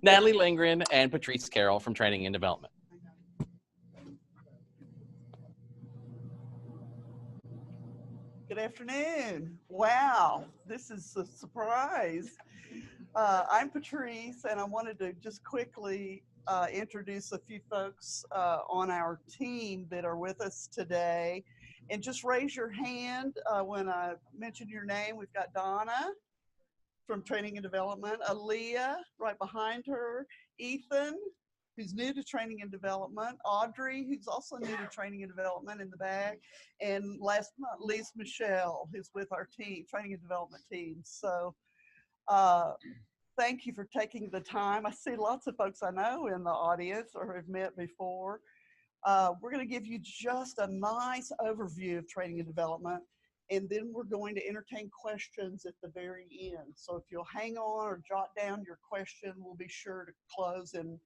Natalie Lindgren and Patrice Carroll from Training and Development. Good afternoon. Wow, this is a surprise. I'm Patrice, and I wanted to just quickly introduce a few folks on our team that are with us today. And just raise your hand when I mention your name. We've got Donna from Training and Development, Aaliyah right behind her, Ethan, who's new to Training and Development, Audrey, who's also new to Training and Development in the back, and last but not least, Michelle, who's with our team, Training and Development team. So thank you for taking the time. I see lots of folks I know in the audience or have met before. We're going to give you just a nice overview of Training and Development, and then we're going to entertain questions at the very end. So if you'll hang on or jot down your question, we'll be sure to close in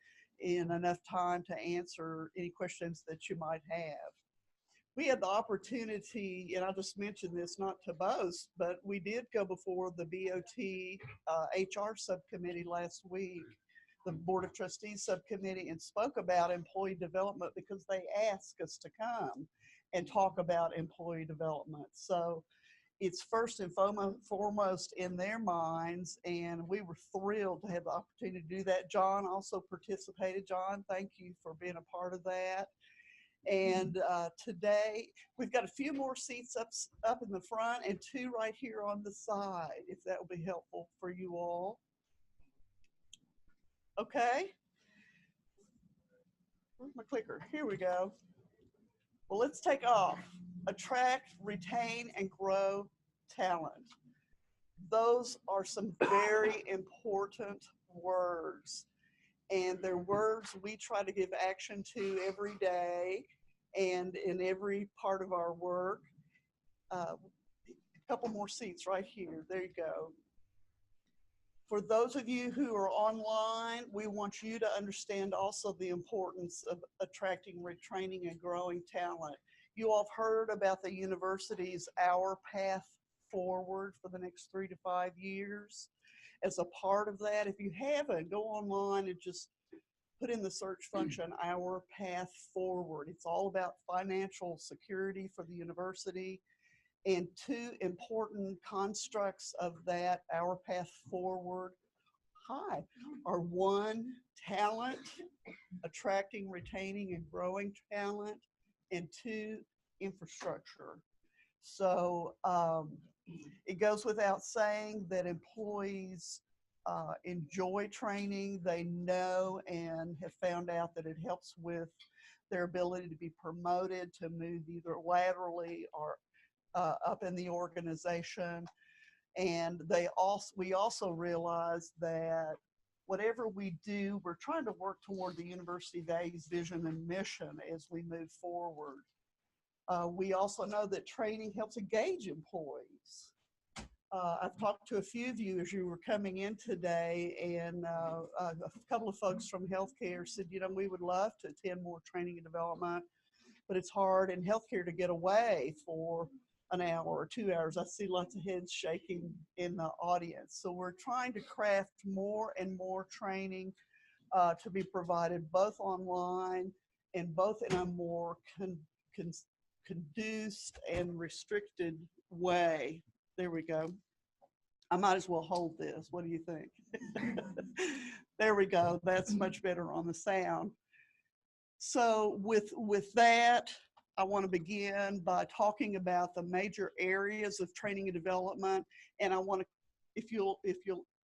enough time to answer any questions that you might have. We had the opportunity, and I'll just mention this not to boast, but we did go before the BOT HR subcommittee last week, the Board of Trustees subcommittee, and spoke about employee development because they asked us to come and talk about employee development. So it's first and foremost in their minds, and we were thrilled to have the opportunity to do that. John also participated. John, thank you for being a part of that. And today we've got a few more seats up in the front and two right here on the side, if that will be helpful for you all. Okay. Where's my clicker? Here we go. Well, let's take off. Attract, retain, and grow talent. Those are some very important words, and they're words we try to give action to every day and in every part of our work. A couple more seats right here. There you go. For those of you who are online, we want you to understand also the importance of attracting, retraining, and growing talent. You all have heard about the university's Our Path Forward for the next 3 to 5 years. As a part of that, if you haven't, go online and just put in the search function, Our Path Forward. It's all about financial security for the university. And two important constructs of that Our Path Forward are one, talent, attracting, retaining, and growing talent, and two, infrastructure. So it goes without saying that employees enjoy training. They know and have found out that it helps with their ability to be promoted, to move either laterally or up in the organization. And we also realize that whatever we do, we're trying to work toward the university values, vision, and mission as we move forward. We also know that training helps engage employees. I've talked to a few of you as you were coming in today, and a couple of folks from healthcare said, you know, we would love to attend more training and development, but it's hard in healthcare to get away for an hour or 2 hours. I see lots of heads shaking in the audience. So we're trying to craft more and more training to be provided both online and both in a more conduced and restricted way. There we go. I might as well hold this. What do you think? There we go. That's much better on the sound. So with that, I want to begin by talking about the major areas of training and development. And I want to, if you'll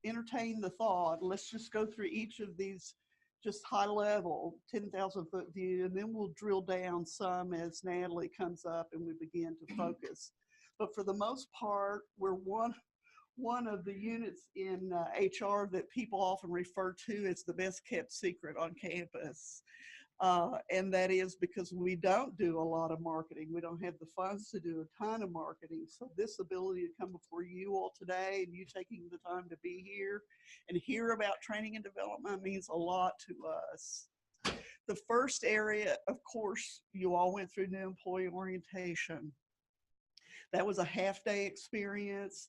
entertain the thought, let's just go through each of these just high level, 10,000 foot view, and then we'll drill down some as Natalie comes up and we begin to focus. But for the most part, we're one of the units in HR that people often refer to as the best kept secret on campus. And that is because we don't do a lot of marketing. We don't have the funds to do a ton of marketing. So this ability to come before you all today and you taking the time to be here and hear about training and development means a lot to us. The first area, of course, you all went through new employee orientation. That was a half-day experience.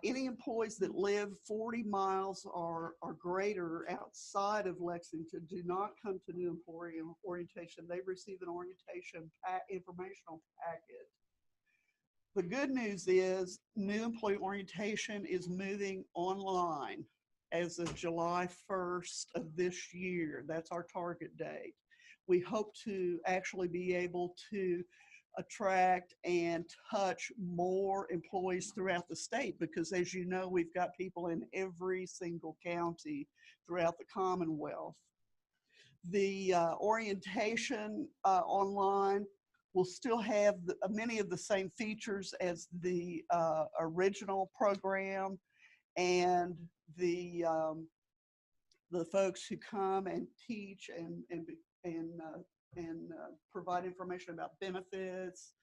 Any employees that live 40 miles or greater outside of Lexington do not come to new employee orientation. They receive an orientation informational packet. The good news is new employee orientation is moving online as of July 1st of this year. That's our target date. We hope to actually be able to attract and touch more employees throughout the state, because as you know, we've got people in every single county throughout the Commonwealth. The orientation online will still have many of the same features as the original program, and the folks who come and teach and provide information about benefits,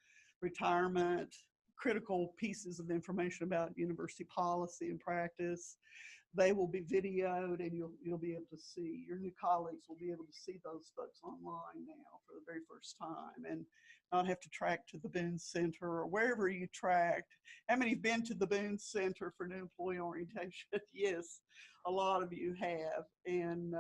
retirement, critical pieces of information about university policy and practice. They will be videoed, and you'll be able to see, your new colleagues will be able to see those folks online now for the very first time, and not have to track to the Boone Center or wherever you tracked. How many have been to the Boone Center for new employee orientation? Yes, a lot of you have. And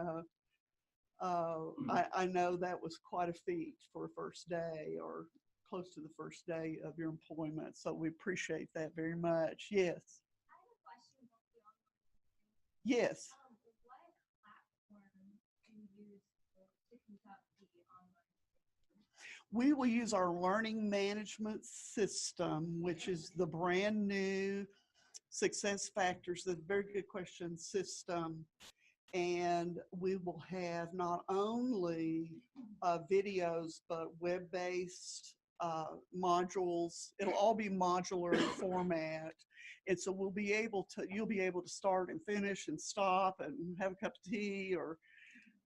I know that was quite a feat for a first day or close to the first day of your employment. So we appreciate that very much. Yes. I have a question about the online. Yes. What platform do you use to conduct the online? We will use our learning management system, which is the brand new SuccessFactors, the very good question system. And we will have not only videos, but web-based modules. It'll all be modular format. And so you'll be able to start and finish and stop and have a cup of tea or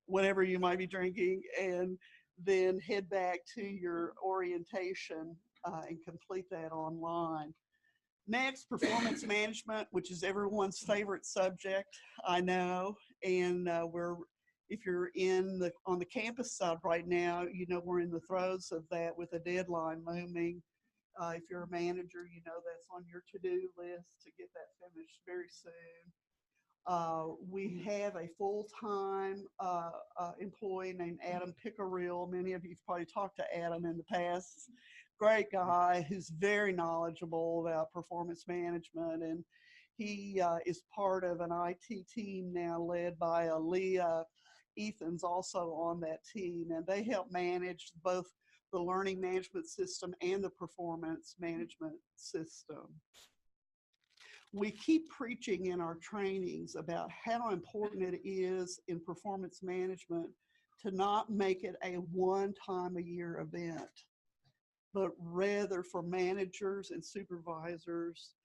whatever you might be drinking, and then head back to your orientation and complete that online. Next, performance management, which is everyone's favorite subject, I know. And if you're on the campus side right now, you know we're in the throes of that with a deadline looming. If you're a manager, you know that's on your to-do list to get that finished very soon. We have a full-time employee named Adam Pickerill. Many of you have probably talked to Adam in the past. Great guy who's very knowledgeable about performance management, and he is part of an IT team now led by Aaliyah. Ethan's also on that team, and they help manage both the learning management system and the performance management system. We keep preaching in our trainings about how important it is in performance management to not make it a one-time-a-year event, but rather for managers and supervisors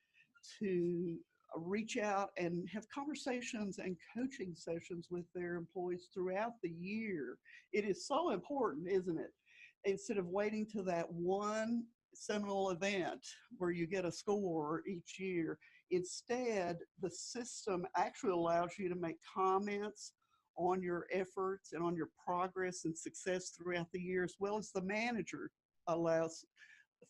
to reach out and have conversations and coaching sessions with their employees throughout the year. It is so important, isn't it? Instead of waiting to that one seminal event where you get a score each year, instead, the system actually allows you to make comments on your efforts and on your progress and success throughout the year, as well as the manager allows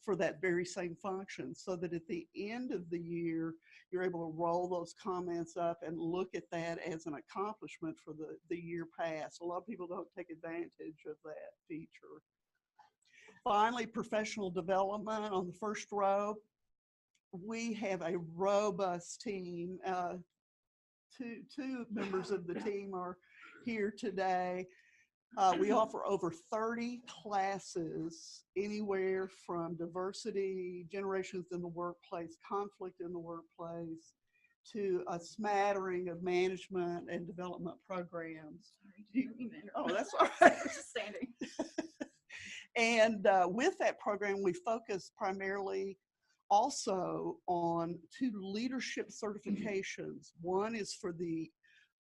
for that very same function, so that at the end of the year, you're able to roll those comments up and look at that as an accomplishment for the year past. A lot of people don't take advantage of that feature. Finally, professional development on the first row. We have a robust team. Two members of the team are here today. We offer over 30 classes, anywhere from diversity, generations in the workplace, conflict in the workplace, to a smattering of management and development programs. Oh, that's all right. Just standing. And with that program, we focus primarily also on 2 leadership certifications. One is for the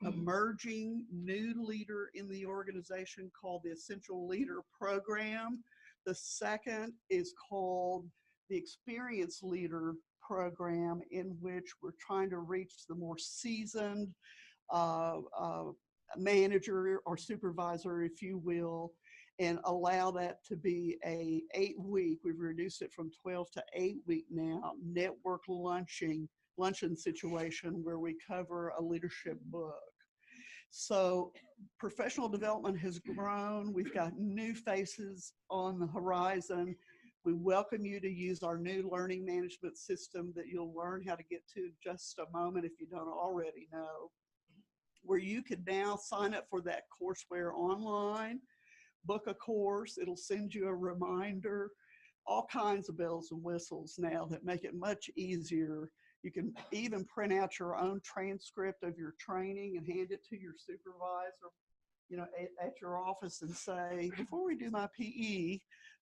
emerging new leader in the organization, called the Essential Leader Program. The second is called the Experienced Leader Program, in which we're trying to reach the more seasoned manager or supervisor, if you will, and allow that to be a 8-week, we've reduced it from 12 to 8-week now, network lunching luncheon situation where we cover a leadership book. So professional development has grown. We've got new faces on the horizon. We welcome you to use our new learning management system that you'll learn how to get to in just a moment if you don't already know, where you can now sign up for that courseware online, book a course, it'll send you a reminder, all kinds of bells and whistles now that make it much easier. You can even print out your own transcript of your training and hand it to your supervisor, you know, at your office and say, before we do my PE,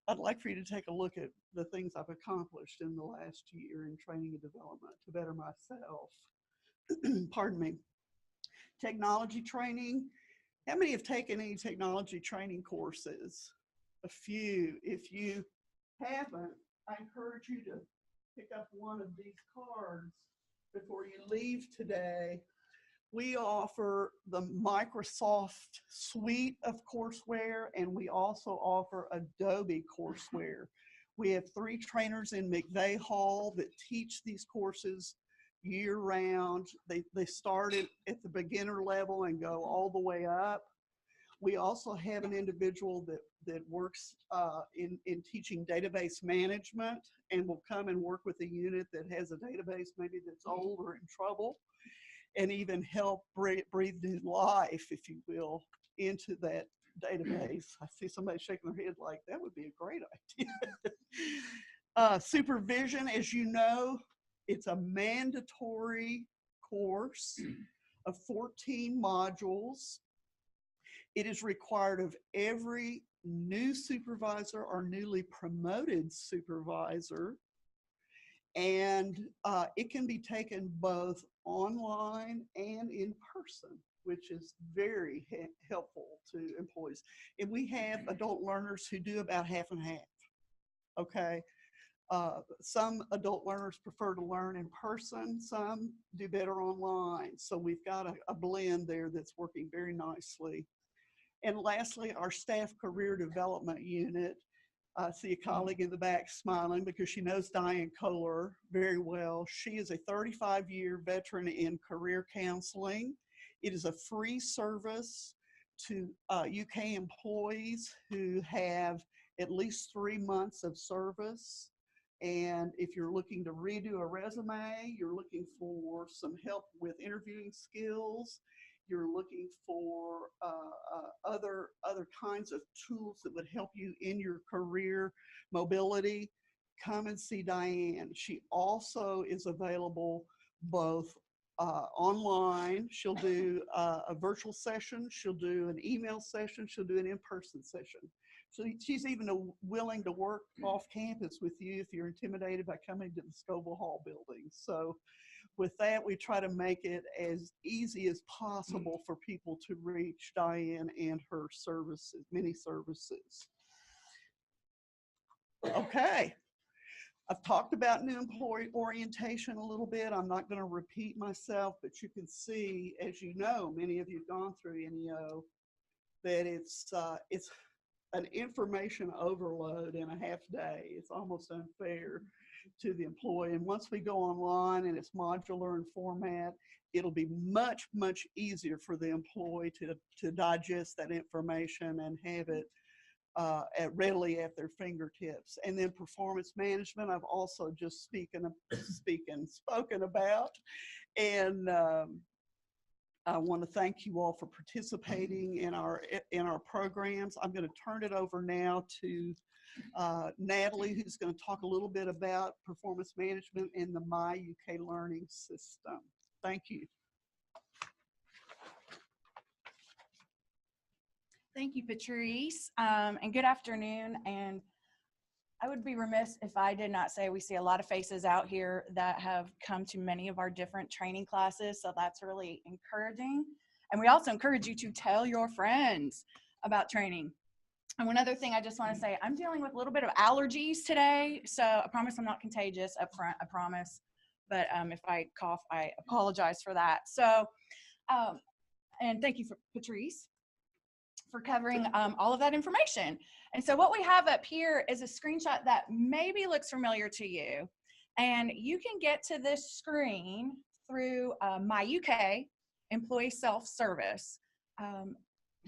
I'd like for you to take a look at the things I've accomplished in the last year in training and development to better myself. Pardon me. Technology training. How many have taken any technology training courses? A few. If you haven't, I encourage you to pick up one of these cards before you leave today. We offer the Microsoft suite of courseware, and we also offer Adobe courseware. We have 3 trainers in McVeigh Hall that teach these courses year round. They start at the beginner level and go all the way up. We also have an individual that works in teaching database management and will come and work with a unit that has a database maybe that's old or in trouble, and even help breathe new life, if you will, into that database. I see somebody shaking their head like that would be a great idea. Supervision, as you know, it's a mandatory course of 14 modules. It is required of every new supervisor or newly promoted supervisor. And it can be taken both online and in person, which is very helpful to employees. And we have adult learners who do about half and half, okay? Some adult learners prefer to learn in person, some do better online. So we've got a blend there that's working very nicely. And lastly, our staff career development unit. I see a colleague in the back smiling because she knows Diane Kohler very well. She is a 35-year veteran in career counseling. It is a free service to UK employees who have at least 3 months of service. And if you're looking to redo a resume, you're looking for some help with interviewing skills, you're looking for other kinds of tools that would help you in your career mobility, come and see Diane. She also is available both online. She'll do a virtual session, she'll do an email session, she'll do an in-person session. So she's even willing to work off campus with you if you're intimidated by coming to the Scoville Hall building. So with that, we try to make it as easy as possible for people to reach Diane and her services, many services. Okay, I've talked about new employee orientation a little bit. I'm not going to repeat myself, but you can see, as you know, many of you have gone through NEO, that it's an information overload in a half day. It's almost unfair to the employee. And once we go online and it's modular in format, it'll be much, much easier for the employee to digest that information and have it readily at their fingertips. And then performance management, I've also just spoken about. And I want to thank you all for participating in our programs. I'm going to turn it over now to Natalie, who's going to talk a little bit about performance management in the My UK Learning System. Thank you. Thank you, Patrice, and good afternoon. And I would be remiss if I did not say we see a lot of faces out here that have come to many of our different training classes, so that's really encouraging. And we also encourage you to tell your friends about training. And one other thing I just want to say, I'm dealing with a little bit of allergies today, so I promise I'm not contagious up front, I promise. But if I cough, I apologize for that. So, and thank you for Patrice for covering all of that information. And so what we have up here is a screenshot that maybe looks familiar to you. And you can get to this screen through My UK Employee Self-Service.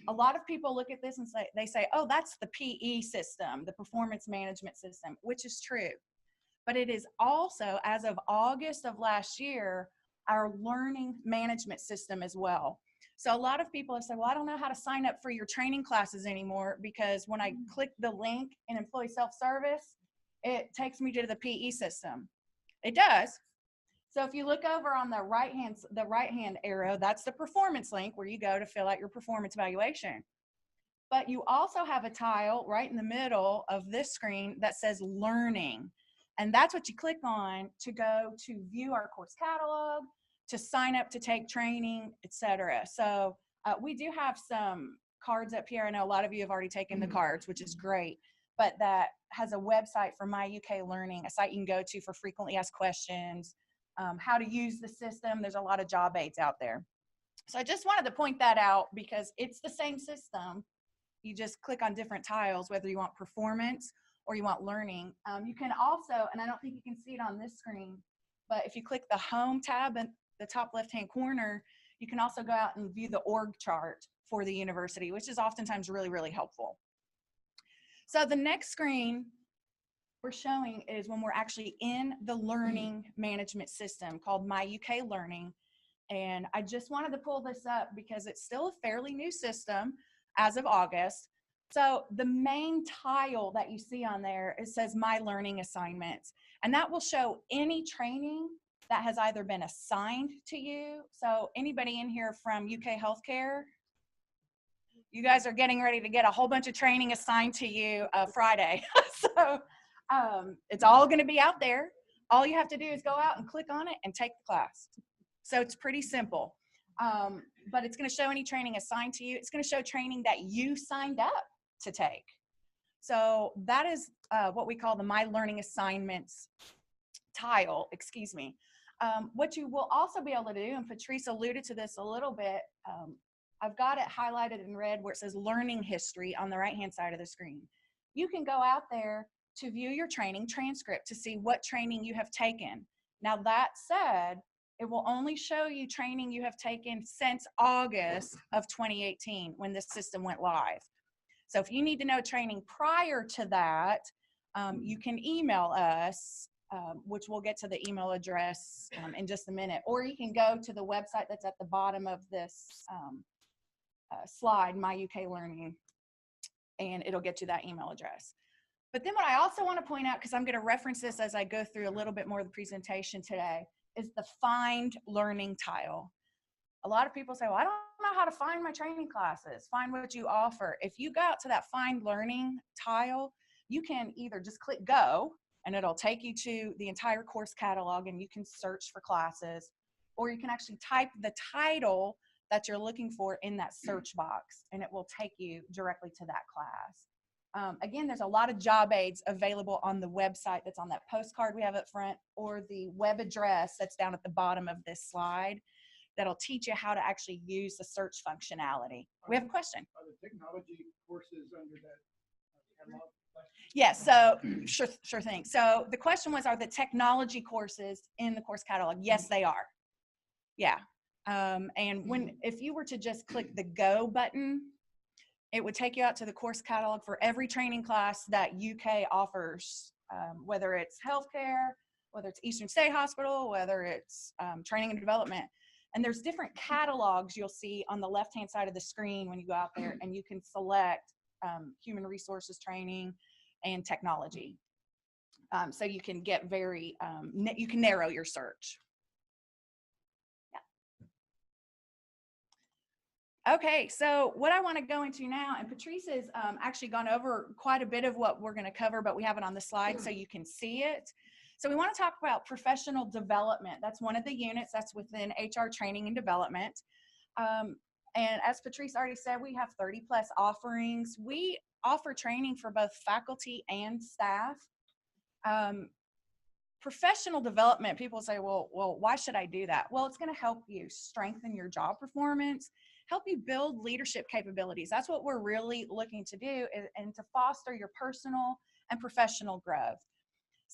A lot of people look at this and say, oh, that's the PE system, the performance management system, which is true. But it is also, as of August of last year, our learning management system as well. So a lot of people have said, well, I don't know how to sign up for your training classes anymore, because when I click the link in Employee Self-Service, it takes me to the PE system. It does. So if you look over on the right hand arrow, that's the performance link where you go to fill out your performance evaluation. But you also have a tile right in the middle of this screen that says learning. And that's what you click on to go to view our course catalog, to sign up to take training, etc. So we do have some cards up here. I know a lot of you have already taken the cards, which is great. But that has a website for My UK Learning, a site you can go to for frequently asked questions, how to use the system. There's a lot of job aids out there. So I just wanted to point that out because it's the same system. You just click on different tiles, whether you want performance or you want learning. You can also, and I don't think you can see it on this screen, but if you click the home tab in the top left-hand corner, you can also go out and view the org chart for the university, which is oftentimes really, really helpful. So the next screen we're showing is when we're actually in the learning management system called My UK Learning. And I just wanted to pull this up because it's still a fairly new system as of August. So the main tile that you see on there, it says My Learning Assignments. And that will show any training that has either been assigned to you. So anybody in here from UK Healthcare? You guys are getting ready to get a whole bunch of training assigned to you Friday. So it's all going to be out there. All you have to do is go out and click on it and take the class. So it's pretty simple. But it's going to show any training assigned to you. It's going to show training that you signed up to take. So that is what we call the My Learning Assignments tile, excuse me. What you will also be able to do, and Patrice alluded to this a little bit, I've got it highlighted in red where it says learning history on the right-hand side of the screen. You can go out there to view your training transcript to see what training you have taken. Now that said, it will only show you training you have taken since August of 2018 when this system went live. So if you need to know training prior to that, you can email us, which we'll get to the email address in just a minute, or you can go to the website that's at the bottom of this slide, My UK Learning, and it'll get you that email address. But then what I also want to point out, because I'm going to reference this as I go through a little bit more of the presentation today, is the Find Learning tile. A lot of people say, well, I don't know how to find my training classes, find what you offer. If you go out to that Find Learning tile, you can either just click Go, and it'll take you to the entire course catalog, and you can search for classes, or you can actually type the title that you're looking for in that search box, and it will take you directly to that class. Again, there's a lot of job aids available on the website that's on that postcard we have up front, or the web address that's down at the bottom of this slide that'll teach you how to actually use the search functionality. We have a question. Are the technology courses under that catalog? Yes, so sure thing. So the question was, are the technology courses in the course catalog? Yes, they are. Yeah. And if you were to just click the Go button, it would take you out to the course catalog for every training class that UK offers, whether it's healthcare, whether it's Eastern State Hospital, whether it's training and development. And there's different catalogs you'll see on the left-hand side of the screen when you go out there, and you can select human resources training and technology. So you can get you can narrow your search. Okay, so what I want to go into now, and Patrice has actually gone over quite a bit of what we're going to cover, but we have it on the slide so you can see it. So we want to talk about professional development. That's one of the units that's within HR training and development. And as Patrice already said, we have 30+ offerings. We offer training for both faculty and staff. Professional development, people say, well, why should I do that? Well, it's going to help you strengthen your job performance, help you build leadership capabilities. That's what we're really looking to do, and to foster your personal and professional growth.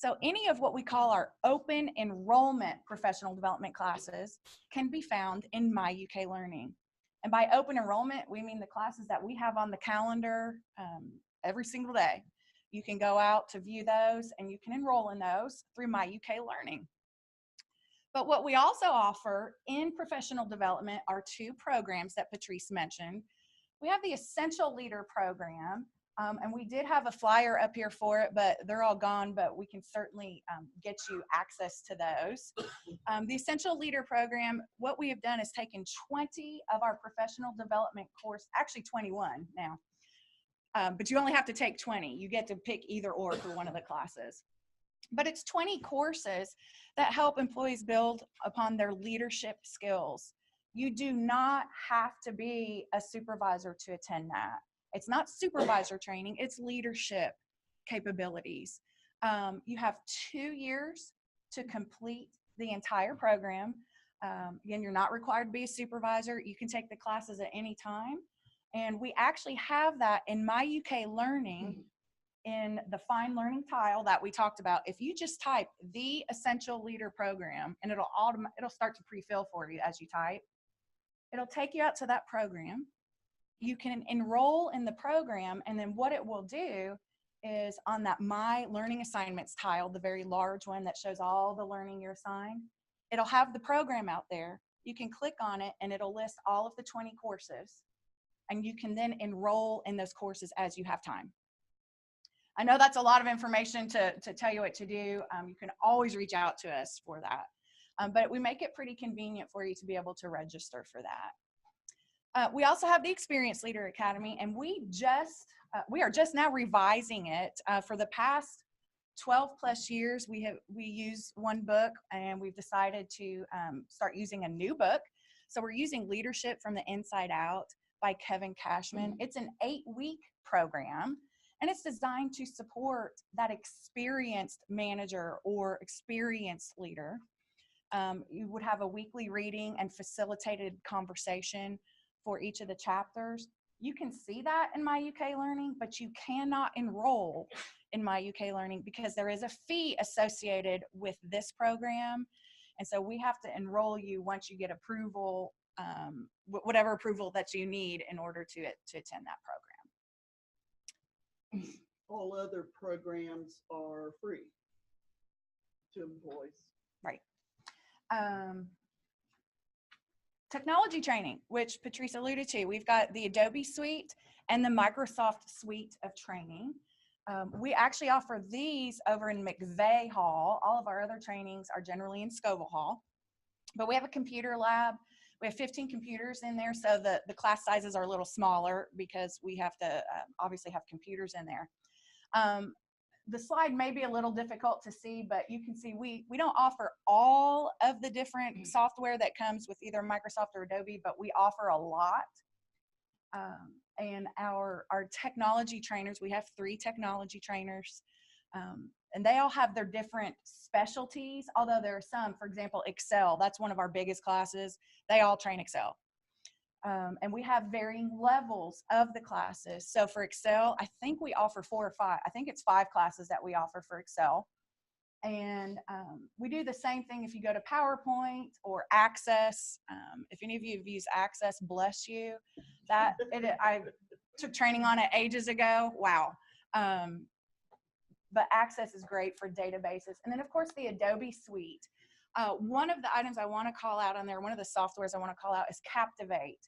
So any of what we call our open enrollment professional development classes can be found in My UK Learning. And by open enrollment, we mean the classes that we have on the calendar every single day. You can go out to view those and you can enroll in those through My UK Learning. But what we also offer in professional development are two programs that Patrice mentioned. We have the Essential Leader Program, and we did have a flyer up here for it, but they're all gone, but we can certainly get you access to those. The Essential Leader Program, what we have done is taken 20 of our professional development course, actually 21 now, but you only have to take 20. You get to pick either or for one of the classes. But it's 20 courses that help employees build upon their leadership skills. You do not have to be a supervisor to attend that. It's not supervisor training, it's leadership capabilities. You have 2 years to complete the entire program. Again, you're not required to be a supervisor. You can take the classes at any time. And we actually have that in My UK Learning in the Find Learning tile that we talked about. If you just type the Essential Leader Program, and it'll start to pre-fill for you as you type. It'll take you out to that program. You can enroll in the program, and then what it will do is on that My Learning Assignments tile, the very large one that shows all the learning you're assigned, it'll have the program out there. You can click on it and it'll list all of the 20 courses, and you can then enroll in those courses as you have time. I know that's a lot of information to tell you what to do. You can always reach out to us for that. But we make it pretty convenient for you to be able to register for that. We also have the Experience Leader Academy, and we are just now revising it. For the past 12 plus years, we use one book, and we've decided to start using a new book. So we're using Leadership from the Inside Out by Kevin Cashman. It's an 8-week program, and it's designed to support that experienced manager or experienced leader. You would have a weekly reading and facilitated conversation for each of the chapters. You can see that in My UK Learning, but you cannot enroll in My UK Learning because there is a fee associated with this program. And so we have to enroll you once you get approval, whatever approval that you need in order to attend that program. All other programs are free to employees. Right. Technology training, which Patrice alluded to. We've got the Adobe Suite and the Microsoft Suite of training. We actually offer these over in McVeigh Hall. All of our other trainings are generally in Scoville Hall. But we have a computer lab. We have 15 computers in there, so the class sizes are a little smaller because we have to obviously have computers in there. The slide may be a little difficult to see, but you can see we don't offer all of the different software that comes with either Microsoft or Adobe, but we offer a lot. And our technology trainers, we have 3 technology trainers, and they all have their different specialties, although there are some, for example, Excel, that's one of our biggest classes. They all train Excel. And we have varying levels of the classes. So for Excel, I think we offer 4 or 5. I think it's 5 classes that we offer for Excel. And we do the same thing if you go to PowerPoint or Access. If any of you have used Access, bless you. I took training on it ages ago. Wow. But Access is great for databases. And then, of course, the Adobe Suite. One of the items I want to call out on there, one of the softwares I want to call out is Captivate.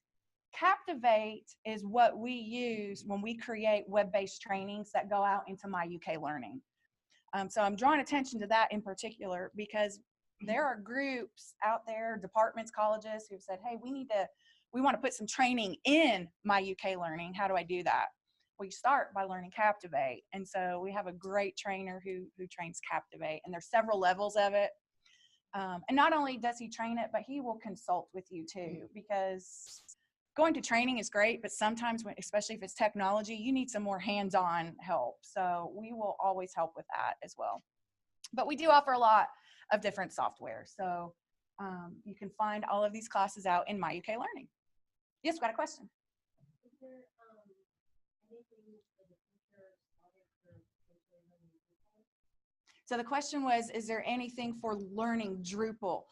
Captivate is what we use when we create web-based trainings that go out into My UK Learning. So I'm drawing attention to that in particular because there are groups out there, departments, colleges who've said, hey, we want to put some training in My UK Learning. How do I do that? Well, you start by learning Captivate. And so we have a great trainer who trains Captivate, and there's several levels of it. And not only does he train it, but he will consult with you too, because going to training is great, but sometimes, especially if it's technology, you need some more hands-on help. So we will always help with that as well. But we do offer a lot of different software. So you can find all of these classes out in My UK Learning. Yes, got a question? Is there anything for the future? So the question was, is there anything for learning Drupal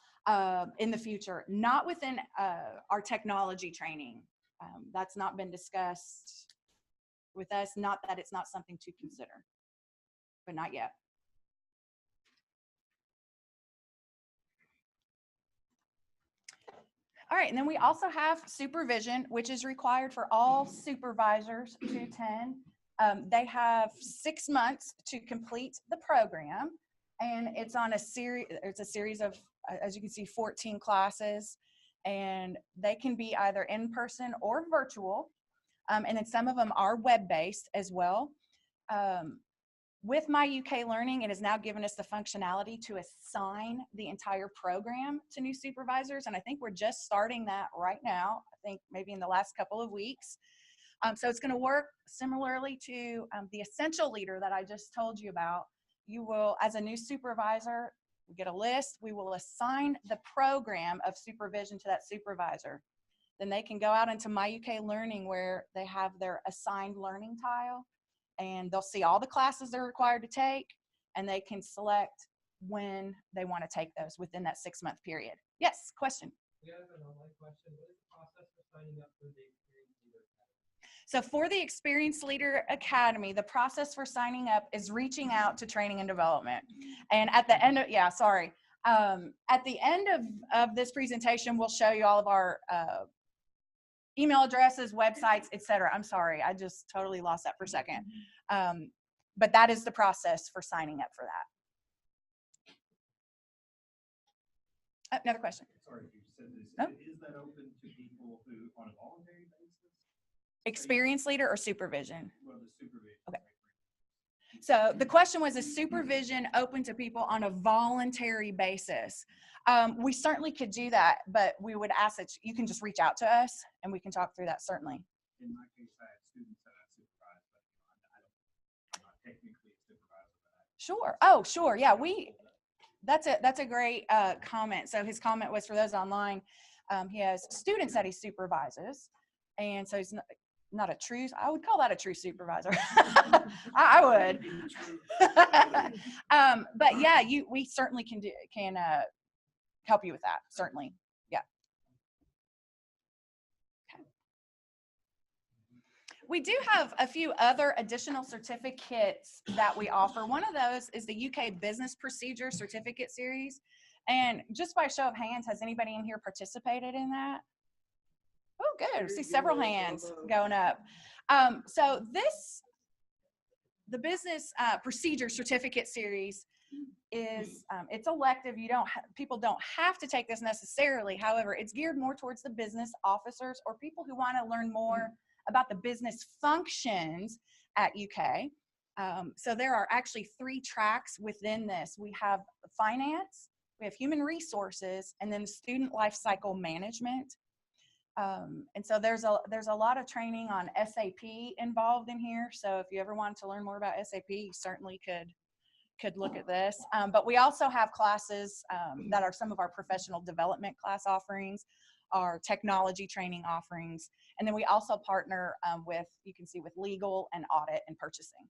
in the future? Not within our technology training. That's not been discussed with us. Not that it's not something to consider, but not yet. All right, and then we also have supervision, which is required for all supervisors to attend. They have 6 months to complete the program, and it's on a series. It's a series of, as you can see, 14 classes, and they can be either in person or virtual, and then some of them are web-based as well. With My UK Learning, it has now given us the functionality to assign the entire program to new supervisors, and I think we're just starting that right now. I think maybe in the last couple of weeks. So it's going to work similarly to the Essential Leader that I just told you about. You will, as a new supervisor, get a list. We will assign the program of supervision to that supervisor. Then they can go out into My UK Learning where they have their assigned learning tile, and they'll see all the classes they're required to take, and they can select when they want to take those within that 6-month period. Yes, question? We have an online question. What is the process for signing up for the Experience Leader Academy? So for the Experience Leader Academy, the process for signing up is reaching out to training and development. And at the end of, at the end of this presentation, we'll show you all of our email addresses, websites, etc. I'm sorry, I just totally lost that for a second. But that is the process for signing up for that. Another question. Sorry if you said this. Oh. Is that open to people who, on a voluntary basis? Experience Leader or supervision? Well, the supervision. Okay. So the question was, is supervision open to people on a voluntary basis? We certainly could do that, but we would ask that you can just reach out to us and we can talk through that, certainly. In my case, I have students that I supervise, but I'm not technically a supervisor. Sure. Oh, sure. Yeah, that's a great comment. So his comment was for those online. He has students that he supervises, and so he's not a true, I would call that a true supervisor. I would. But yeah, we certainly can help you with that, certainly. Yeah. Okay. We do have a few other additional certificates that we offer. One of those is the UK Business Procedure Certificate Series. And just by a show of hands, has anybody in here participated in that? Oh, good. I see several hands going up. So the Business Procedure Certificate Series is, it's elective. People don't have to take this necessarily. However, it's geared more towards the business officers or people who want to learn more about the business functions at UK. So there are actually 3 tracks within this. We have finance, we have human resources, and then student life cycle management. And so there's a lot of training on SAP involved in here. So if you ever wanted to learn more about SAP, you certainly could look at this. But we also have classes that are some of our professional development class offerings, our technology training offerings, and then we also partner with, you can see, with legal and audit and purchasing.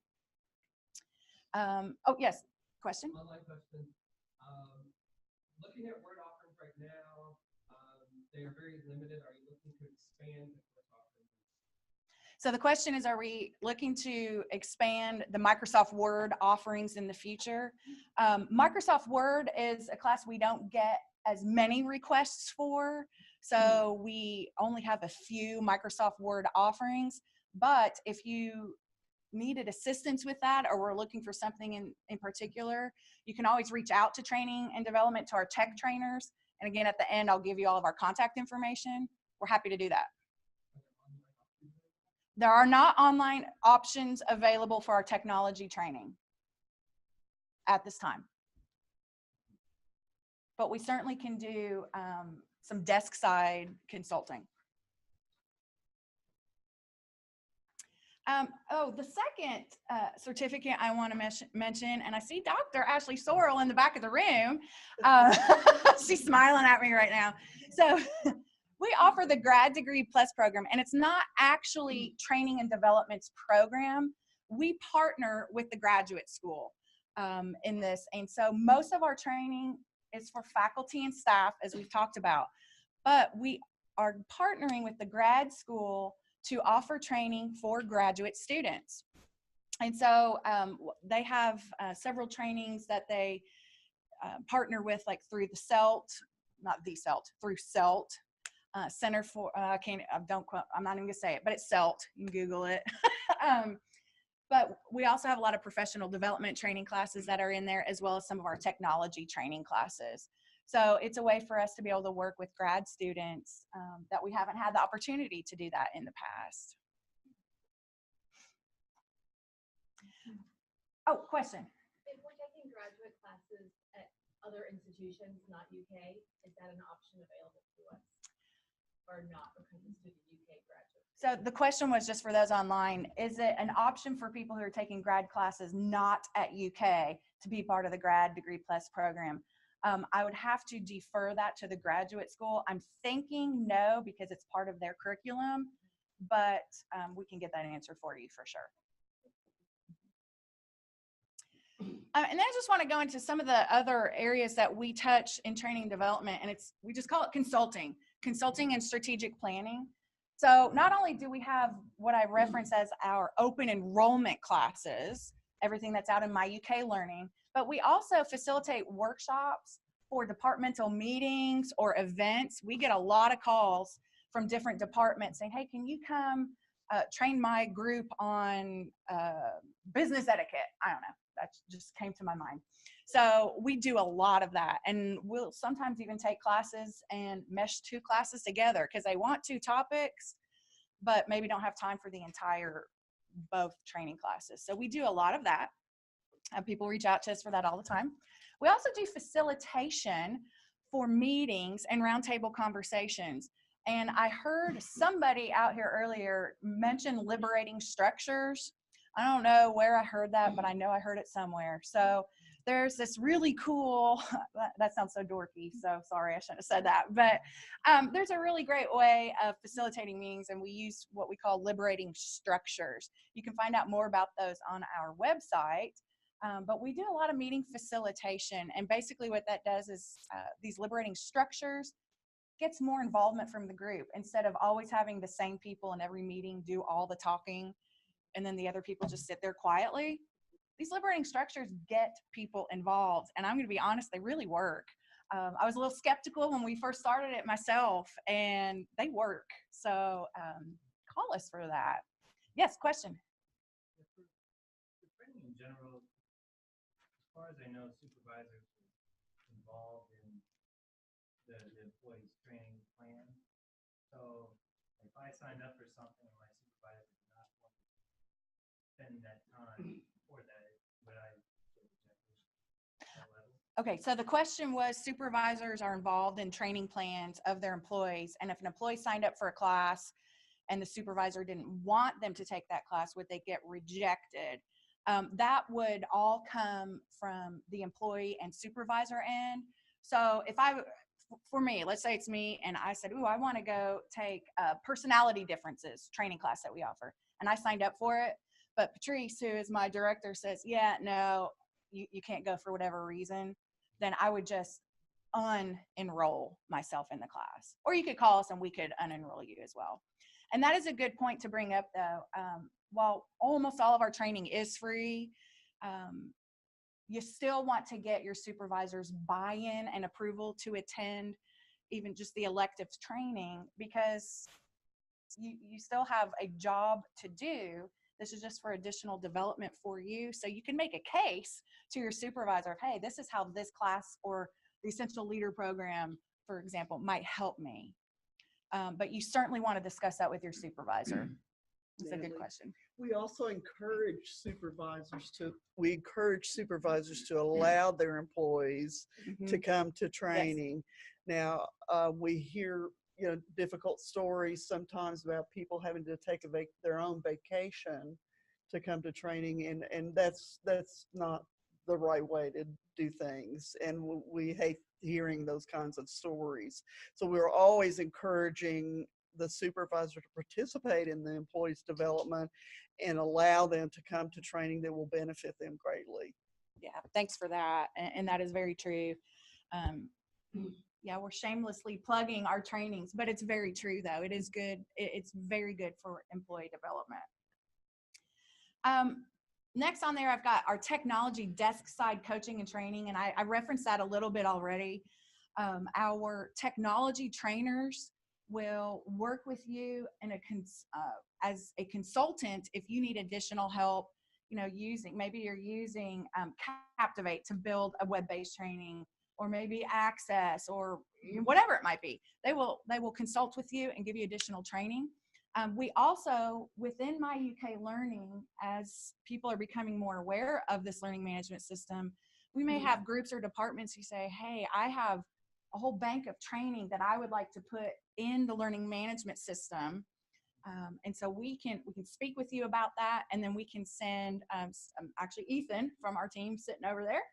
Oh yes, question? Online question. Looking at Word offerings right now, they are very limited. Are you looking to expand the course offerings? So the question is, are we looking to expand the Microsoft Word offerings in the future? Microsoft Word is a class we don't get as many requests for. So we only have a few Microsoft Word offerings, but if you needed assistance with that, or we're looking for something in particular, you can always reach out to training and development, to our tech trainers. And again, at the end, I'll give you all of our contact information. We're happy to do that. There are not online options available for our technology training at this time. But we certainly can do some desk side consulting. The second certificate I want to mention, and I see Dr. Ashley Sorrell in the back of the room. She's smiling at me right now. So we offer the Grad Degree Plus program, and it's not actually training and development's program. We partner with the graduate school. in this. And so most of our training is for faculty and staff, as we've talked about, but we are partnering with the grad school to offer training for graduate students. And so they have several trainings that they partner with, like through the CELT, not the CELT, through CELT, Center for, don't quote, I'm not even gonna say it, but it's CELT, you can Google it. But we also have a lot of professional development training classes that are in there, as well as some of our technology training classes. So it's a way for us to be able to work with grad students that we haven't had the opportunity to do that in the past. Oh, question. If we're taking graduate classes at other institutions, not UK, is that an option available to us? Or not, because it's to the UK graduate? So the question was just for those online, is it an option for people who are taking grad classes not at UK to be part of the Grad Degree Plus program? I would have to defer that to the graduate school. I'm thinking no, because it's part of their curriculum, but we can get that answer for you for sure. And then I just want to go into some of the other areas that we touch in training and development, and we just call it consulting and strategic planning. So not only do we have what I reference as our open enrollment classes, everything that's out in My UK Learning, but we also facilitate workshops for departmental meetings or events. We get a lot of calls from different departments saying, hey, can you come train my group on business etiquette? I don't know, that just came to my mind. So we do a lot of that, and we'll sometimes even take classes and mesh 2 classes together because they want 2 topics, but maybe don't have time for the entire both training classes. So we do a lot of that. People reach out to us for that all the time. We also do facilitation for meetings and roundtable conversations. And I heard somebody out here earlier mention liberating structures. I don't know where I heard that, but I know I heard it somewhere. So there's this really cool, that sounds so dorky, so sorry, I shouldn't have said that. But there's a really great way of facilitating meetings, and we use what we call liberating structures. You can find out more about those on our website. But we do a lot of meeting facilitation, and basically what that does is these liberating structures gets more involvement from the group instead of always having the same people in every meeting do all the talking and then the other people just sit there quietly. These liberating structures get people involved, and I'm going to be honest, they really work. I was a little skeptical when we first started it myself, and they work. So call us for that. Yes, question. For training in general, as far as I know, supervisors are involved in the employee's training plan. So if I signed up for something and my supervisor did not want to spend that time for that, would I get rejected at that level? Okay, so the question was supervisors are involved in training plans of their employees, and if an employee signed up for a class and the supervisor didn't want them to take that class, would they get rejected? That would all come from the employee and supervisor end. So if for me, let's say it's me and I said, ooh, I want to go take personality differences training class that we offer, and I signed up for it, but Patrice, who is my director, says, yeah, no, you can't go for whatever reason, then I would just unenroll myself in the class. Or you could call us and we could unenroll you as well. And that is a good point to bring up, though. While almost all of our training is free, you still want to get your supervisor's buy-in and approval to attend even just the elective training, because you still have a job to do. This is just for additional development for you. So you can make a case to your supervisor of, hey, this is how this class or the Essential Leader Program, for example, might help me. But you certainly want to discuss that with your supervisor. That's a good question. We also encourage supervisors to allow their employees to come to training. Now, we hear difficult stories sometimes about people having to take their own vacation to come to training, and that's not the right way to do things, and we hate hearing those kinds of stories. So we're always encouraging the supervisor to participate in the employee's development and allow them to come to training that will benefit them greatly. Yeah, thanks for that. And that is very true. Yeah, we're shamelessly plugging our trainings, but it's very true though. It is good. It's very good for employee development. Next on there, I've got our technology desk side coaching and training, and I referenced that a little bit already. Our technology trainers will work with you in as a consultant if you need additional help, you know, maybe you're using Captivate to build a web-based training, or maybe Access, or whatever it might be. They will consult with you and give you additional training. We also, within My UK Learning, as people are becoming more aware of this learning management system, we may have groups or departments who say, hey, I have a whole bank of training that I would like to put in the learning management system. And so we can speak with you about that, and then we can send, actually Ethan from our team sitting over there,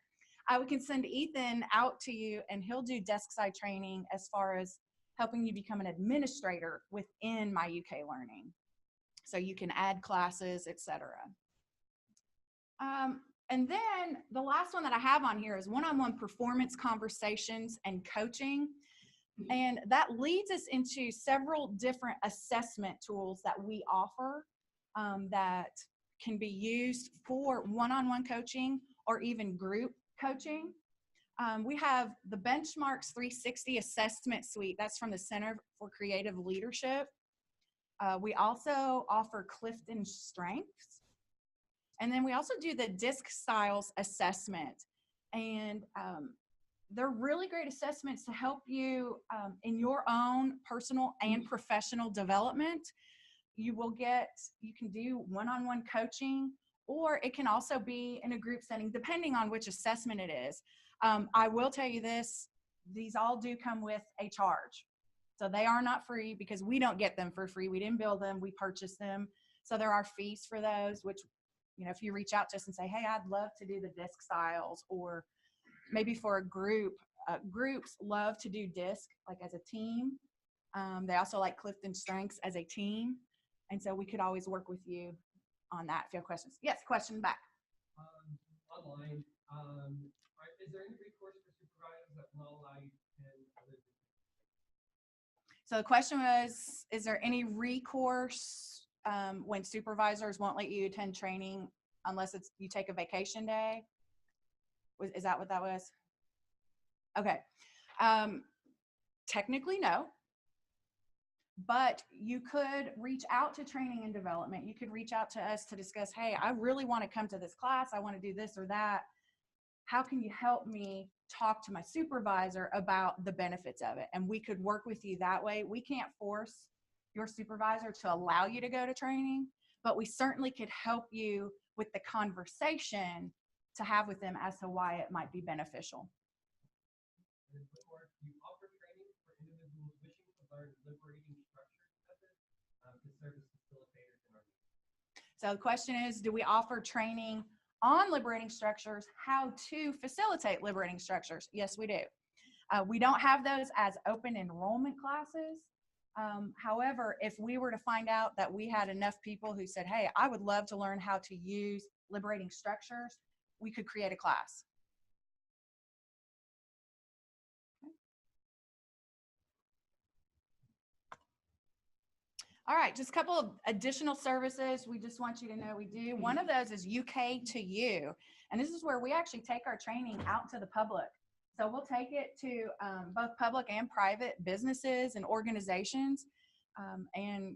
we can send Ethan out to you, and he'll do desk side training as far as helping you become an administrator within My UK Learning. So you can add classes, etc. And then the last one that I have on here is one-on-one performance conversations and coaching. And that leads us into several different assessment tools that we offer that can be used for one-on-one coaching or even group coaching. We have the Benchmarks 360 Assessment Suite. That's from the Center for Creative Leadership. We also offer Clifton Strengths. And then we also do the DISC Styles Assessment. And they're really great assessments to help you in your own personal and professional development. You can do one-on-one coaching, or it can also be in a group setting, depending on which assessment it is. I will tell you this, these all do come with a charge. So they are not free because we don't get them for free. We didn't build them, we purchased them. So there are fees for those, which, you know, if you reach out to us and say, hey, I'd love to do the DISC styles, or maybe for a group, groups love to do DISC like as a team. They also like Clifton Strengths as a team. And so we could always work with you on that if you have questions. Yes, question back. Online, is there any recourse for supervisors that will allow you to attend other? So the question was, is there any recourse when supervisors won't let you attend training unless you take a vacation day? Is that what that was? Okay. Technically, no. But you could reach out to training and development. You could reach out to us to discuss, hey, I really want to come to this class. I want to do this or that. How can you help me talk to my supervisor about the benefits of it? And we could work with you that way. We can't force your supervisor to allow you to go to training, but we certainly could help you with the conversation to have with them as to why it might be beneficial. You offer training for individuals wishing to learn liberating structures methods to serve as facilitators in our meetings. So the question is, do we offer training on liberating structures, how to facilitate liberating structures? Yes, we do. We don't have those as open enrollment classes. However, if we were to find out that we had enough people who said, hey, I would love to learn how to use liberating structures, we could create a class. All right, just a couple of additional services we just want you to know we do. One of those is UK to You, and this is where we actually take our training out to the public. So we'll take it to both public and private businesses and organizations and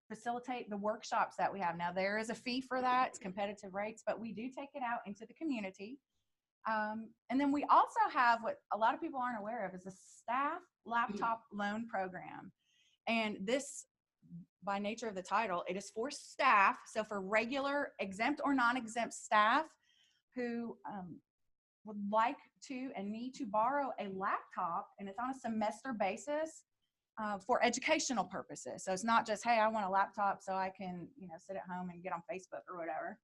facilitate the workshops that we have. Now, there is a fee for that. It's competitive rates, but we do take it out into the community. And then we also have what a lot of people aren't aware of is a staff laptop loan program. And this, by nature of the title, it is for staff. So for regular exempt or non-exempt staff who would like to and need to borrow a laptop, and it's on a semester basis for educational purposes. So it's not just, hey, I want a laptop so I can, you know, sit at home and get on Facebook or whatever.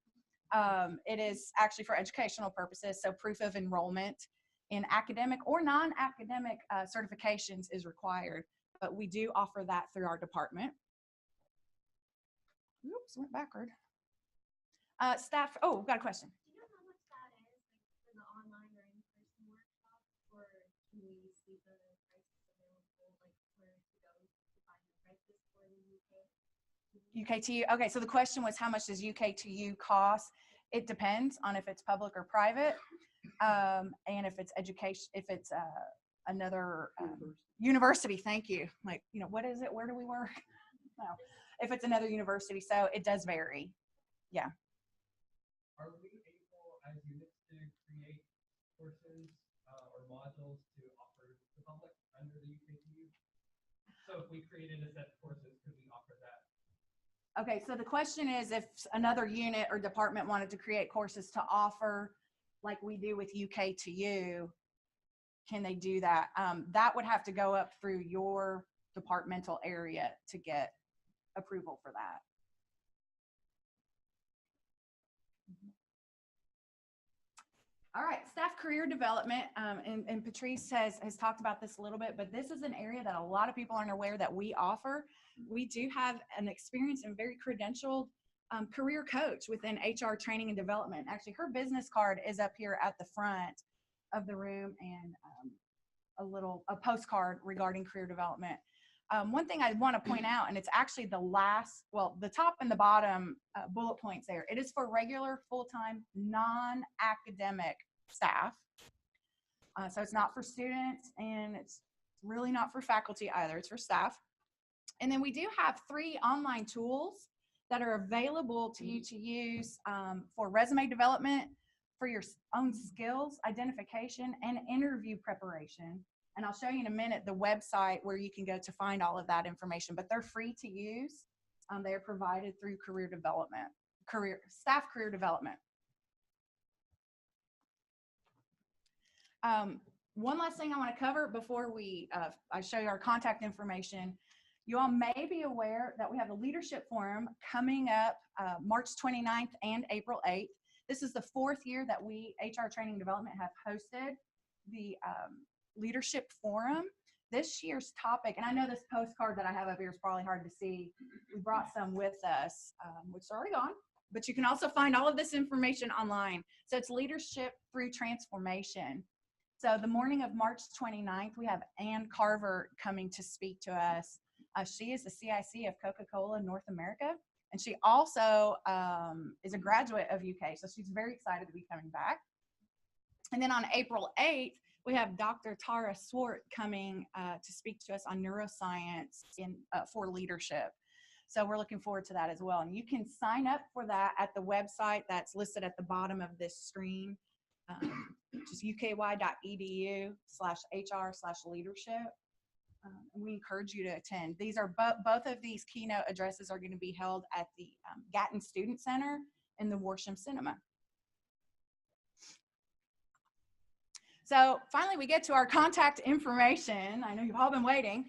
It is actually for educational purposes. So proof of enrollment in academic or non-academic certifications is required, but we do offer that through our department. Oops, went backward. Staff, oh, got a question. Do you know how much that is? UKTU. Okay, so the question was, how much does UKTU cost? It depends on if it's public or private, and if it's education, if it's another university. Thank you. Like, you know, what is it? Where do we work? No, if it's another university, so it does vary. Yeah. Are we able as units to create courses or modules to offer to the public under the UKTU? So if we created a set of courses, could we offer that? Okay, so the question is, if another unit or department wanted to create courses to offer like we do with UKTU, can they do that? That would have to go up through your departmental area to get approval for that. All right, staff career development, and Patrice has talked about this a little bit, but this is an area that a lot of people aren't aware that we offer. We do have an experienced and very credentialed career coach within HR training and development. Actually, her business card is up here at the front of the room, and a postcard regarding career development. One thing I want to point out, and it's actually the top and the bottom bullet points there. It is for regular, full-time, non-academic staff. So it's not for students, and it's really not for faculty either. It's for staff. And then we do have 3 online tools that are available to you to use for resume development, for your own skills identification, and interview preparation. And I'll show you in a minute the website where you can go to find all of that information, but they're free to use. They are provided through staff career development. One last thing I want to cover before I show you our contact information. You all may be aware that we have a leadership forum coming up March 29th and April 8th. This is the 4th year that we, HR Training Development, have hosted the leadership forum. This year's topic, and I know this postcard that I have up here is probably hard to see. We brought some with us, which are already gone, but you can also find all of this information online. So it's leadership through transformation. So the morning of March 29th, we have Ann Carver coming to speak to us. She is the CIC of Coca-Cola North America, and she also is a graduate of UK, so she's very excited to be coming back. And then on April 8th, we have Dr. Tara Swart coming to speak to us on neuroscience for leadership. So we're looking forward to that as well. And you can sign up for that at the website that's listed at the bottom of this screen, which is uky.edu/HR/leadership. And we encourage you to attend. These are both of these keynote addresses are going to be held at the Gatton Student Center in the Worsham Cinema. So finally, we get to our contact information. I know you've all been waiting.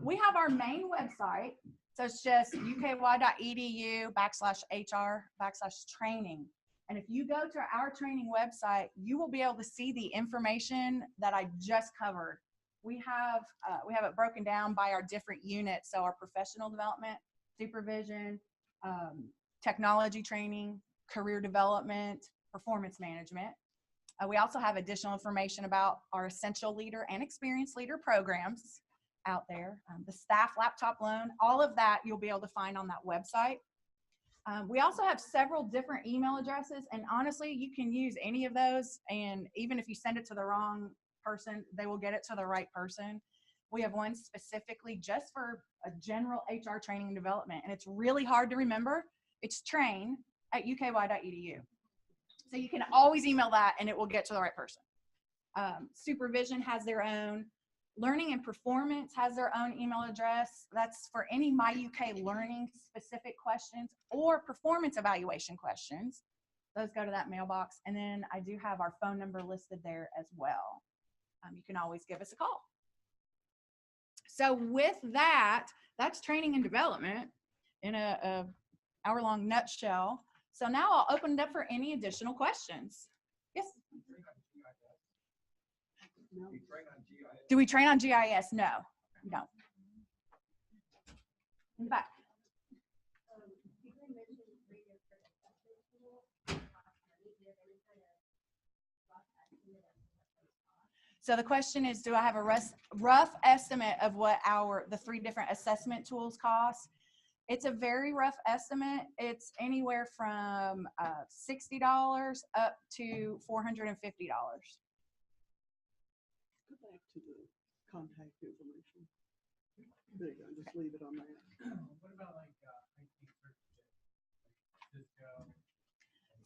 We have our main website. So it's just uky.edu/HR/training. And if you go to our training website, you will be able to see the information that I just covered. We have it broken down by our different units. So our professional development, supervision, technology training, career development, performance management. We also have additional information about our essential leader and experienced leader programs out there. The staff laptop loan, all of that you'll be able to find on that website. We also have several different email addresses, and honestly, you can use any of those, and even if you send it to the wrong person, they will get it to the right person. We have one specifically just for a general HR training and development, and it's really hard to remember. It's train@uky.edu. So you can always email that and it will get to the right person. Supervision has their own. Learning and performance has their own email address. That's for any MyUK learning specific questions or performance evaluation questions. Those go to that mailbox. And then I do have our phone number listed there as well. You can always give us a call. So with that, that's training and development in a hour-long nutshell. So now I'll open it up for any additional questions. Yes? Do we train on GIS? No, no. In the back. So the question is, do I have a rough estimate of what the 3 different assessment tools cost? It's a very rough estimate. It's anywhere from $60 up to $450. Go back to the contact information. There you go, just leave it on that. What about like, IT certificates, like Cisco?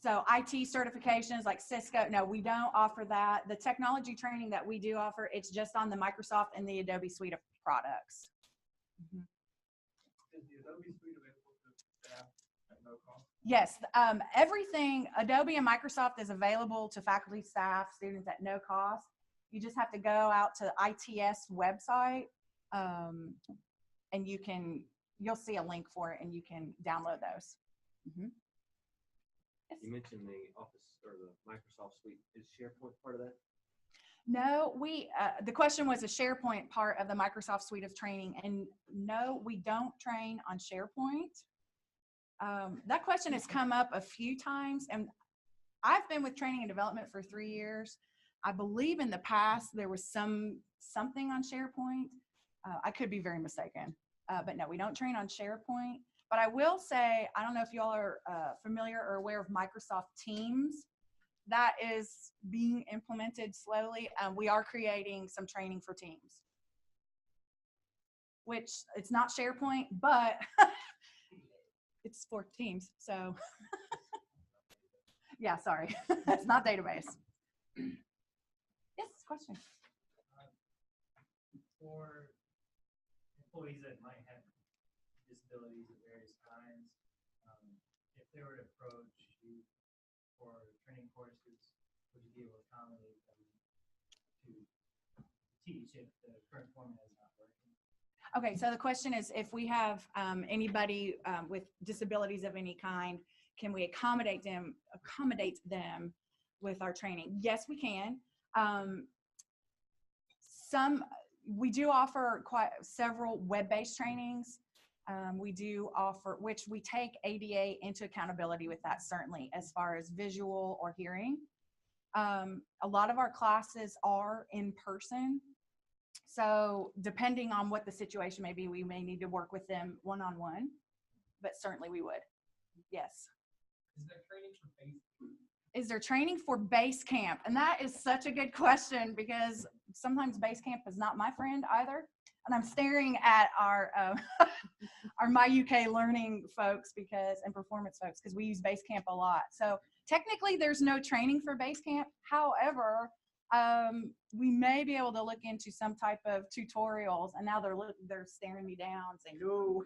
So IT certifications like Cisco, no, we don't offer that. The technology training that we do offer, it's just on the Microsoft and the Adobe suite of products. Is the Adobe suite available to staff at no cost? Yes, everything, Adobe and Microsoft is available to faculty, staff, students at no cost. You just have to go out to ITS website, and you'll see a link for it and you can download those. Mhm. Yes. You mentioned the Office or the Microsoft suite. Is SharePoint part of that? No, the question was a SharePoint part of the Microsoft suite of training, and no, we don't train on SharePoint. That question has come up a few times, and I've been with training and development for 3 years. I believe in the past there was something on SharePoint. I could be very mistaken, but no, we don't train on SharePoint. But I will say, I don't know if you all are familiar or aware of Microsoft Teams. That is being implemented slowly. We are creating some training for Teams, which it's not SharePoint, but it's for Teams. So yeah, sorry, it's not database. Yes, question. For employees that might have disabilities of various kinds, if they were to approach you for training courses, would you be able to accommodate them to teach if the current format is not working? Okay, so the question is, if we have anybody with disabilities of any kind, can we accommodate them with our training? Yes, we can. We do offer quite several web-based trainings. We do offer, which we take ADA into accountability with that, certainly, as far as visual or hearing. A lot of our classes are in person. So depending on what the situation may be, we may need to work with them one-on-one, but certainly we would. Yes. Is there training for basic? Is there training for base camp? And that is such a good question, because sometimes base camp is not my friend either. And I'm staring at our our My UK Learning folks and performance folks, because we use Basecamp a lot. So technically there's no training for Basecamp. However, we may be able to look into some type of tutorials, and now they're staring me down saying, no.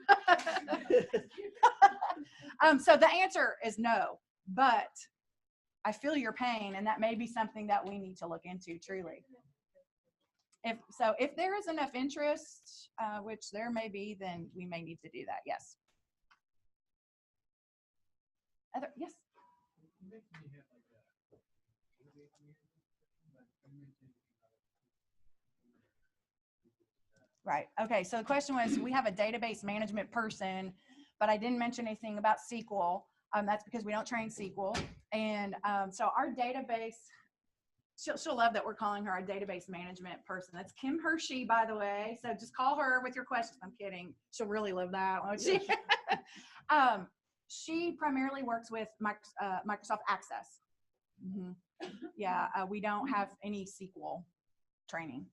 So the answer is no, but I feel your pain, and that may be something that we need to look into, truly. If there is enough interest, which there may be, then we may need to do that. Yes. Yes. Right. Okay. So the question was, we have a database management person, but I didn't mention anything about SQL. That's because we don't train SQL. And so our database, she'll love that we're calling her our database management person. That's Kim Hershey, by the way. So just call her with your questions. I'm kidding. She'll really love that, won't she? She primarily works with Microsoft Access. Mm-hmm. Yeah, we don't have any SQL training.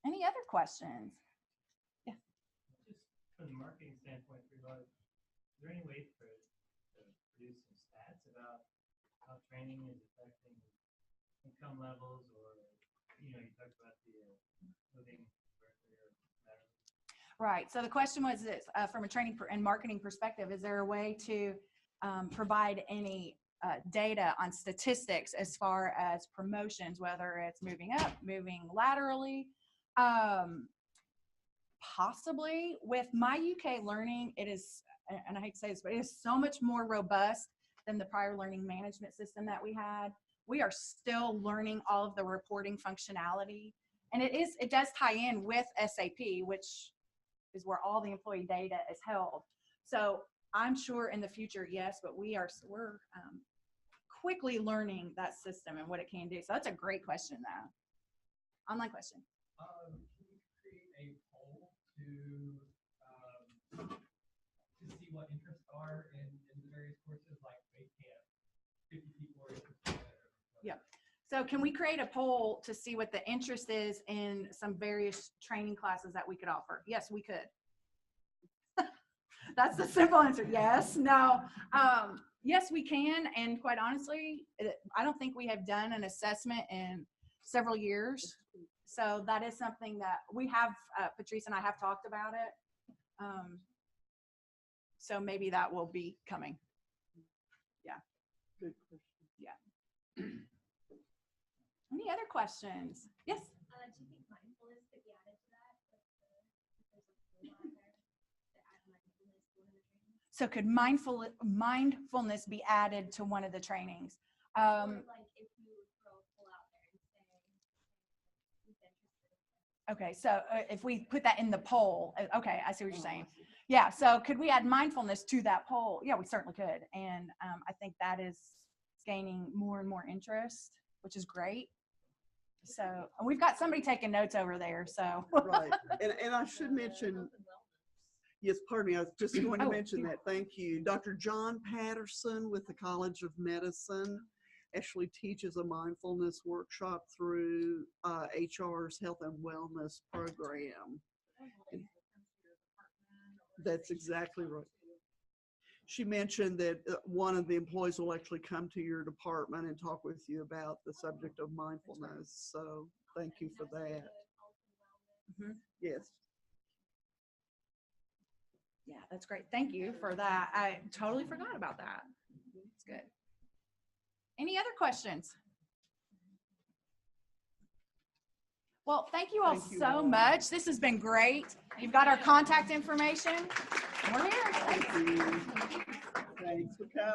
Any other questions? Yeah. Just from the marketing standpoint, is there any way to produce some stats about how training is affecting income levels, or, you talked about the moving better? Right. So the question was this, from a training and marketing perspective, is there a way to provide any data on statistics as far as promotions, whether it's moving up, moving laterally? Possibly. With My UK Learning, it is, and I hate to say this, but it is so much more robust than the prior learning management system that we had. We are still learning all of the reporting functionality, and it does tie in with SAP, which is where all the employee data is held. So I'm sure in the future, yes, but we're quickly learning that system and what it can do. So that's a great question, though. Online question. Can you create a poll what interests are in the various courses, like base camp, 50 people are interested in it. or Yep. So can we create a poll to see what the interest is in some various training classes that we could offer? Yes, we could. That's the simple answer. Yes, no. Yes, we can. And quite honestly, I don't think we have done an assessment in several years. So that is something that we have, Patrice and I have talked about it. So maybe that will be coming. Good question. Any other questions? Yes. Do you think mindfulness could be added to that? If there's a tool out there to add mindfulness to one of the trainings? So could mindfulness be added to one of the trainings? Or like if you throw a tool out there and say, who's interested? Okay, so if we put that in the poll, okay, I see what you're saying. Yeah, so could we add mindfulness to that poll? Yeah, we certainly could. And I think that is gaining more and more interest, which is great. So and we've got somebody taking notes over there, so. Right. And I should mention, yes, pardon me, I was just going to Oh, mention that. Thank you. Dr. John Patterson with the College of Medicine actually teaches a mindfulness workshop through HR's Health and Wellness program. That's exactly right. She mentioned that one of the employees will actually come to your department and talk with you about the subject of mindfulness. So thank you for that. Mhm. Yes. Yeah, that's great. Thank you for that. I totally forgot about that. It's good. Any other questions? Well, thank you all Thank you so all. much. This has been great. You've got our contact information. We're here. Thanks. Thank you. Thanks for coming.